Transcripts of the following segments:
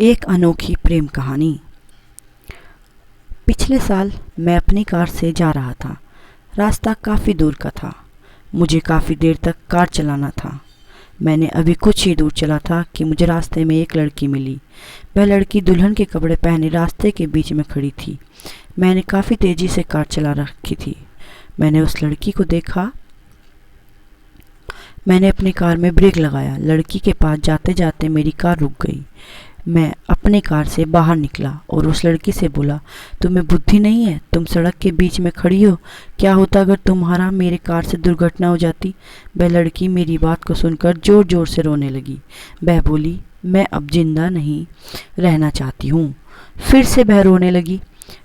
एक अनोखी प्रेम कहानी। पिछले साल मैं अपनी कार से जा रहा था। रास्ता काफ़ी दूर का था। मुझे काफ़ी देर तक कार चलाना था। मैंने अभी कुछ ही दूर चला था कि मुझे रास्ते में एक लड़की मिली। वह लड़की दुल्हन के कपड़े पहने रास्ते के बीच में खड़ी थी। मैंने काफ़ी तेज़ी से कार चला रखी थी। मैंने उस लड़की को देखा। मैंने अपनी कार में ब्रेक लगाया। लड़की के पास जाते जाते मेरी कार रुक गई। मैं अपनी कार से बाहर निकला और उस लड़की से बोला, तुम्हें बुद्धि नहीं है? तुम सड़क के बीच में खड़ी हो। क्या होता अगर तुम्हारा मेरे कार से दुर्घटना हो जाती? वह लड़की मेरी बात को सुनकर ज़ोर ज़ोर से रोने लगी। वह बोली, मैं अब जिंदा नहीं रहना चाहती हूँ। फिर से वह रोने लगी।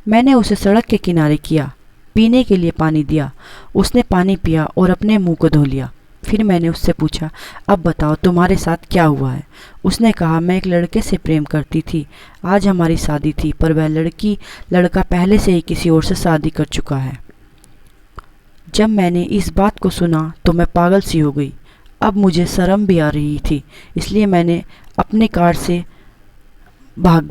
मैंने उसे सड़क के किनारे किया, पीने के लिए पानी दिया। उसने पानी पिया और अपने मुंह को धो लिया। फिर मैंने उससे पूछा, अब बताओ तुम्हारे साथ क्या हुआ है? उसने कहा, मैं एक लड़के से प्रेम करती थी। आज हमारी शादी थी, पर वह लड़का पहले से ही किसी और से शादी कर चुका है। जब मैंने इस बात को सुना तो मैं पागल सी हो गई। अब मुझे शर्म भी आ रही थी, इसलिए मैं अपने घर से भाग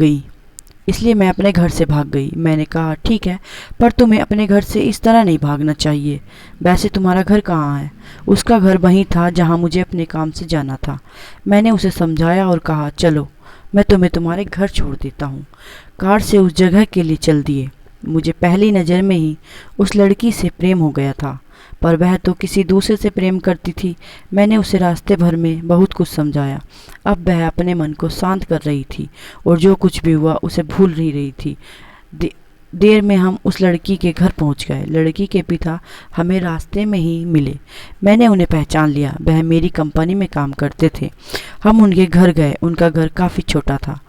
गई। मैंने कहा, ठीक है, पर तुम्हें अपने घर से इस तरह नहीं भागना चाहिए। वैसे तुम्हारा घर कहाँ है? उसका घर वहीं था जहाँ मुझे अपने काम से जाना था। मैंने उसे समझाया और कहा, चलो मैं तुम्हें तुम्हारे घर छोड़ देता हूँ। कार से उस जगह के लिए चल दिए। मुझे पहली नज़र में ही उस लड़की से प्रेम हो गया था, पर वह तो किसी दूसरे से प्रेम करती थी। मैंने उसे रास्ते भर में बहुत कुछ समझाया। अब वह अपने मन को शांत कर रही थी और जो कुछ भी हुआ उसे भूल नहीं रही थी। देर में हम उस लड़की के घर पहुंच गए। लड़की के पिता हमें रास्ते में ही मिले। मैंने उन्हें पहचान लिया। वह मेरी कंपनी में काम करते थे। हम उनके घर गए। उनका घर काफ़ी छोटा था।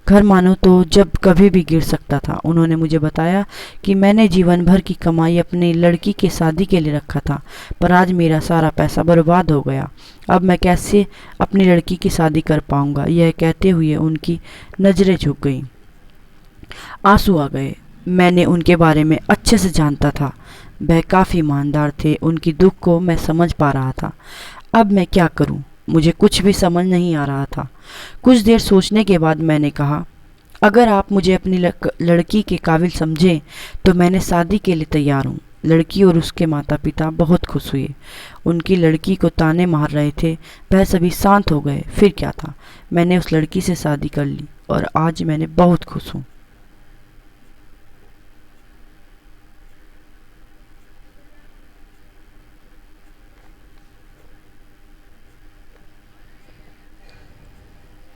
घर मानो तो जब कभी भी गिर सकता था। उन्होंने मुझे बताया कि मैंने जीवन भर की कमाई अपनी लड़की की शादी के लिए रखा था, पर आज मेरा सारा पैसा बर्बाद हो गया। अब मैं कैसे अपनी लड़की की शादी कर पाऊंगा? यह कहते हुए उनकी नज़रें झुक गईं। आंसू आ गए। मैंने उनके बारे में अच्छे से जानता था। वह काफ़ी ईमानदार थे। उनकी दुख को मैं समझ पा रहा था। अब मैं क्या करूं? मुझे कुछ भी समझ नहीं आ रहा था। कुछ देर सोचने के बाद मैंने कहा, अगर आप मुझे अपनी लड़की के काबिल समझें तो मैंने शादी के लिए तैयार हूँ। लड़की और उसके माता पिता बहुत खुश हुए। उनकी लड़की को ताने मार रहे थे, वह सभी शांत हो गए। फिर क्या था, मैंने उस लड़की से शादी कर ली और आज मैंने बहुत खुश हूँ।